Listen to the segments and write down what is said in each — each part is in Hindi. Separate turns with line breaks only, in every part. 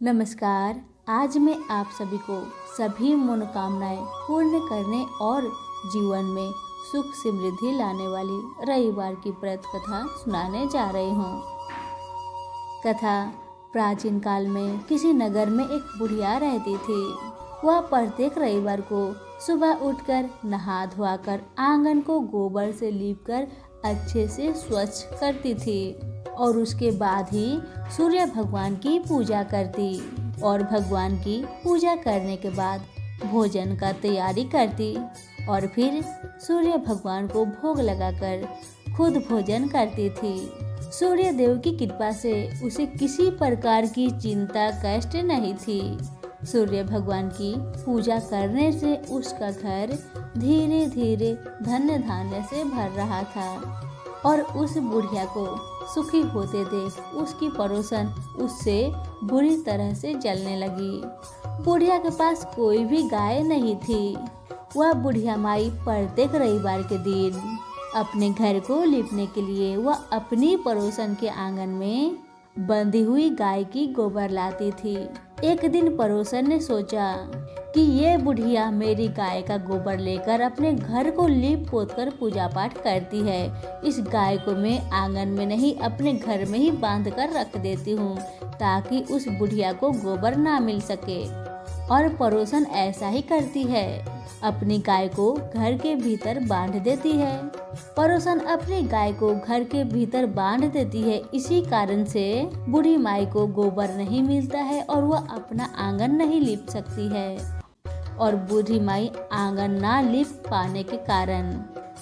नमस्कार। आज मैं आप सभी को सभी मनोकामनाएं पूर्ण करने और जीवन में सुख समृद्धि लाने वाली रविवार की व्रत कथा सुनाने जा रही हूँ। कथा प्राचीन काल में किसी नगर में एक बुढ़िया रहती थी। वह प्रत्येक रविवार को सुबह उठकर नहा धोकर आंगन को गोबर से लीपकर अच्छे से स्वच्छ करती थी और उसके बाद ही सूर्य भगवान की पूजा करती और भगवान की पूजा करने के बाद भोजन का तैयारी करती और फिर सूर्य भगवान को भोग लगाकर खुद भोजन करती थी। सूर्य देव की कृपा से उसे किसी प्रकार की चिंता कष्ट नहीं थी। सूर्य भगवान की पूजा करने से उसका घर धीरे धीरे धन धान्य से भर रहा था और उस बुढ़िया को सुखी होते देख उसकी पड़ोसन उससे बुरी तरह से जलने लगी। बुढ़िया के पास कोई भी गाय नहीं थी। वह बुढ़िया माई प्रत्येक रविवार के दिन अपने घर को लीपने के लिए वह अपनी पड़ोसन के आंगन में बंधी हुई गाय की गोबर लाती थी। एक दिन पड़ोसन ने सोचा कि ये बुढ़िया मेरी गाय का गोबर लेकर अपने घर को लीप पोत कर पूजा पाठ करती है। इस गाय को मैं आंगन में नहीं अपने घर में ही बांध कर रख देती हूँ ताकि उस बुढ़िया को गोबर ना मिल सके। और पड़ोसन ऐसा ही करती है, अपनी गाय को घर के भीतर बांध देती है। पड़ोसन अपनी गाय को घर के भीतर बांध देती है। इसी कारण से बूढ़ी माई को गोबर नहीं मिलता है और वह अपना आंगन नहीं लीप सकती है। और बूढ़ी माई आंगन ना लीप पाने के कारण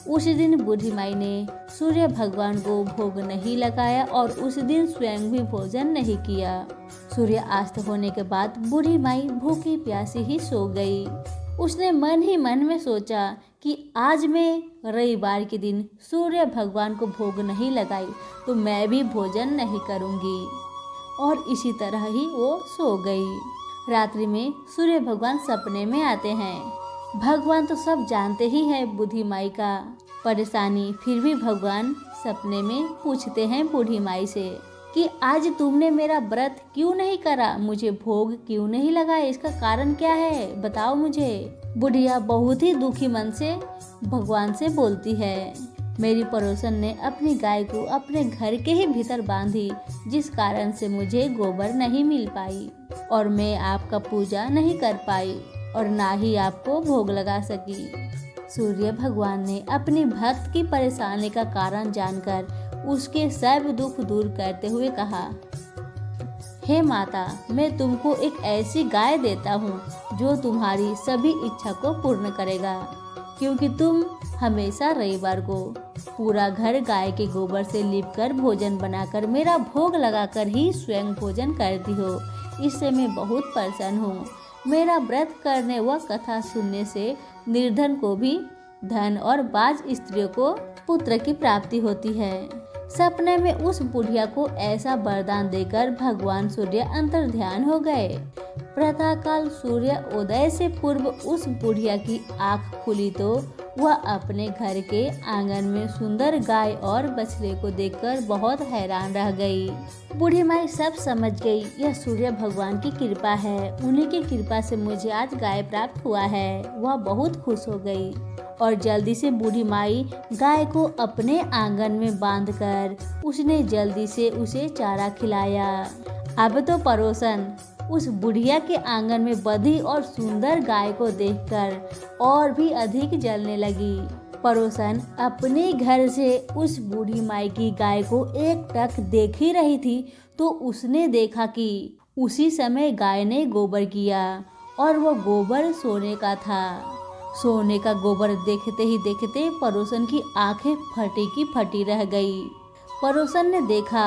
उस दिन बूढ़ी माई ने सूर्य भगवान को भोग नहीं लगाया और उस दिन स्वयं भी भोजन नहीं किया। सूर्यास्त होने के बाद बूढ़ी माई भूखी प्यासी ही सो गई। उसने मन ही मन में सोचा कि आज मैं रविवार के दिन सूर्य भगवान को भोग नहीं लगाई तो मैं भी भोजन नहीं करूंगी। और इसी तरह ही वो सो गई। रात्रि में सूर्य भगवान सपने में आते हैं। भगवान तो सब जानते ही हैं बूढ़ी माई का परेशानी, फिर भी भगवान सपने में पूछते हैं बूढ़ी माई से कि आज तुमने मेरा व्रत क्यों नहीं करा, मुझे भोग क्यों नहीं लगाया, इसका कारण क्या है, बताओ मुझे। बुढ़िया बहुत ही दुखी मन से भगवान से बोलती है, मेरी पड़ोसन ने अपनी गाय को अपने घर के ही भीतर बांधी जिस कारण से मुझे गोबर नहीं मिल पाई और मैं आपका पूजा नहीं कर पाई और ना ही आपको भोग लगा सकी। सूर्य भगवान ने अपनी भक्त की परेशानी का कारण जानकर उसके सब दुख दूर करते हुए कहा, हे माता, मैं तुमको एक ऐसी गाय देता हूँ जो तुम्हारी सभी इच्छा को पूर्ण करेगा, क्योंकि तुम हमेशा रविवार को पूरा घर गाय के गोबर से लीपकर भोजन बनाकर मेरा भोग लगाकर ही स्वयं भोजन करती हो। इससे मैं बहुत प्रसन्न हूँ। मेरा व्रत करने व कथा सुनने से निर्धन को भी धन और बाज स्त्रियों को पुत्र की प्राप्ति होती है। सपने में उस बुढ़िया को ऐसा वरदान देकर भगवान सूर्य अंतर्ध्यान हो गए। प्रातःकाल सूर्य उदय से पूर्व उस बुढ़िया की आंख खुली तो वह अपने घर के आंगन में सुंदर गाय और बछड़े को देखकर बहुत हैरान रह गई। बूढ़ी माई सब समझ गई, यह सूर्य भगवान की कृपा है, उन्हीं की कृपा से मुझे आज गाय प्राप्त हुआ है। वह बहुत खुश हो गई और जल्दी से बूढ़ी माई गाय को अपने आंगन में बांधकर उसने जल्दी से उसे चारा खिलाया। अब तो पड़ोसन उस बुढ़िया के आंगन में बंधी और सुंदर गाय को देखकर और भी अधिक जलने लगी। पड़ोसन अपने घर से उस बूढ़ी माई की गाय को एकटक देख ही रही थी तो उसने देखा कि उसी समय गाय ने गोबर किया और वो गोबर सोने का था। सोने का गोबर देखते ही देखते पड़ोसन की आंखें फटी की फटी रह गई। पड़ोसन ने देखा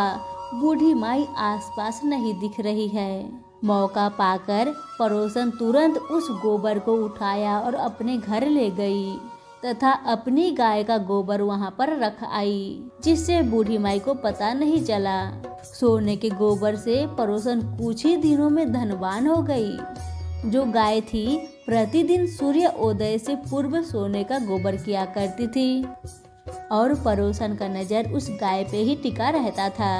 बूढ़ी माई आसपास नहीं दिख रही है। मौका पाकर पड़ोसन तुरंत उस गोबर को उठाया और अपने घर ले गई तथा अपनी गाय का गोबर वहां पर रख आई, जिससे बूढ़ी माई को पता नहीं चला। सोने के गोबर से पड़ोसन कुछ ही दिनों में धनवान हो गई। जो गाय थी प्रतिदिन सूर्य उदय से पूर्व सोने का गोबर किया करती थी और पड़ोसन का नजर उस गाय पे ही टिका रहता था।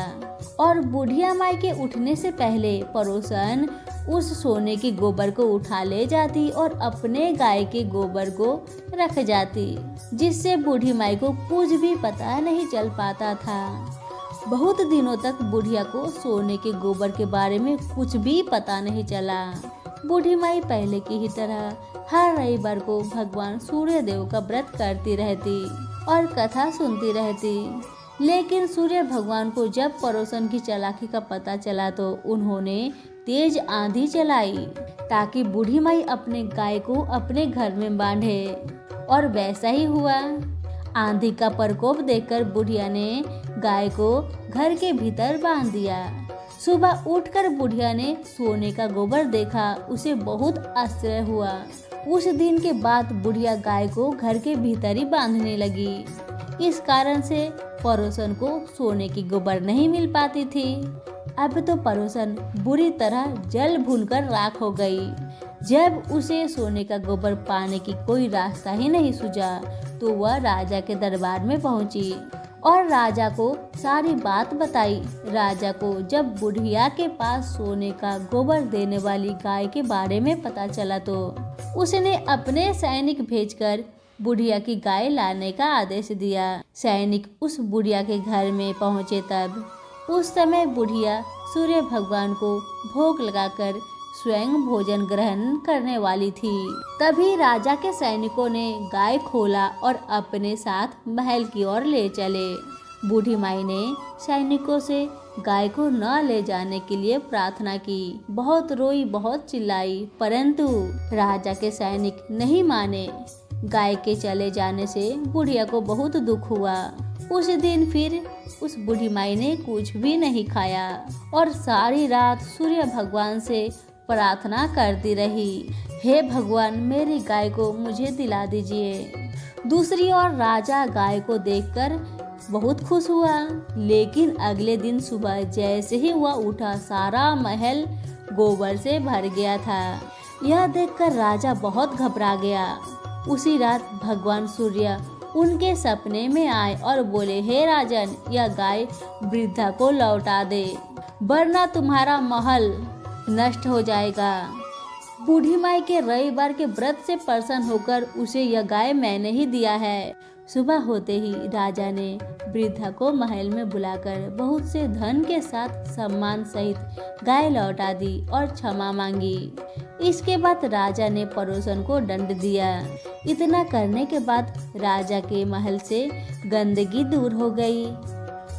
और बुढ़िया माई के उठने से पहले पड़ोसन उस सोने के गोबर को उठा ले जाती और अपने गाय के गोबर को रख जाती, जिससे बूढ़ी माई को कुछ भी पता नहीं चल पाता था। बहुत दिनों तक बुढ़िया को सोने के गोबर के बारे में कुछ भी पता नहीं चला। बूढ़ी माई पहले की ही तरह हर रविवार को भगवान सूर्य देव का व्रत करती रहती और कथा सुनती रहती। लेकिन सूर्य भगवान को जब पड़ोसन की चालाकी का पता चला तो उन्होंने तेज आंधी चलाई ताकि बूढ़ी माई अपने गाय को अपने घर में बांधे, और वैसा ही हुआ। आंधी का प्रकोप देखकर बुढ़िया ने गाय को घर के भीतर बांध दिया। सुबह उठकर बुढ़िया ने सोने का गोबर देखा, उसे बहुत आश्चर्य हुआ। उस दिन के बाद बुढ़िया गाय को घर के भीतर ही बांधने लगी। इस कारण से पड़ोसन को सोने की गोबर नहीं मिल पाती थी। अब तो पड़ोसन बुरी तरह जल भूनकर राख हो गई। जब उसे सोने का गोबर पाने की कोई रास्ता ही नहीं सूझा तो वह राजा के दरबार में पहुंची और राजा को सारी बात बताई। राजा को जब बुढ़िया के पास सोने का गोबर देने वाली गाय के बारे में पता चला तो उसने अपने सैनिक भेजकर बुढ़िया की गाय लाने का आदेश दिया। सैनिक उस बुढ़िया के घर में पहुंचे तब उस समय बुढ़िया सूर्य भगवान को भोग लगाकर स्वयं भोजन ग्रहण करने वाली थी। तभी राजा के सैनिकों ने गाय खोला और अपने साथ महल की ओर ले चले। बूढ़ी माई ने सैनिकों से गाय को न ले जाने के लिए प्रार्थना की। बहुत रोई, बहुत चिल्लाई, परंतु राजा के सैनिक नहीं माने। गाय के चले जाने से बुढ़िया को बहुत दुख हुआ। उस दिन फिर उस बूढ़ी माई ने कुछ भी नहीं खाया और सारी रात सूर्य भगवान से प्रार्थना करती रही, हे भगवान मेरी गाय को मुझे दिला दीजिए। दूसरी ओर राजा गाय को देखकर बहुत खुश हुआ, लेकिन अगले दिन सुबह जैसे ही वह उठा सारा महल गोबर से भर गया था। यह देखकर राजा बहुत घबरा गया। उसी रात भगवान सूर्य उनके सपने में आए और बोले, हे राजन, यह गाय वृद्धा को लौटा दे, वरना तुम्हारा महल नष्ट हो जाएगा। बूढ़ी माई के रविवार के व्रत से प्रसन्न होकर उसे यह गाय मैंने ही दिया है। सुबह होते ही राजा ने वृद्धा को महल में बुलाकर बहुत से धन के साथ सम्मान सहित गाय लौटा दी और क्षमा मांगी। इसके बाद राजा ने पड़ोसन को दंड दिया। इतना करने के बाद राजा के महल से गंदगी दूर हो गई।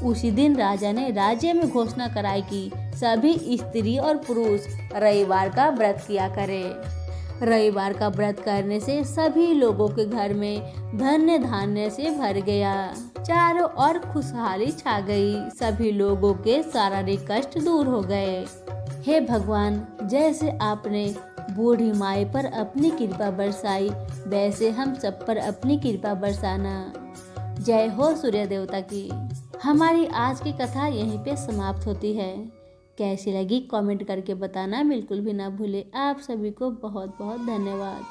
उसी दिन राजा ने राज्य में घोषणा कराई कि सभी स्त्री और पुरुष रविवार का व्रत किया करें। रविवार का व्रत करने से सभी लोगों के घर में धन्य धान्य से भर गया। चारों ओर खुशहाली छा गई। सभी लोगों के शारीरिक कष्ट दूर हो गए। हे भगवान, जैसे आपने बूढ़ी माई पर अपनी कृपा बरसाई, वैसे हम सब पर अपनी कृपा बरसाना। जय हो सूर्य देवता की। हमारी आज की कथा यहीं पे समाप्त होती है। कैसी लगी कमेंट करके बताना बिल्कुल भी ना भूले। आप सभी को बहुत बहुत धन्यवाद।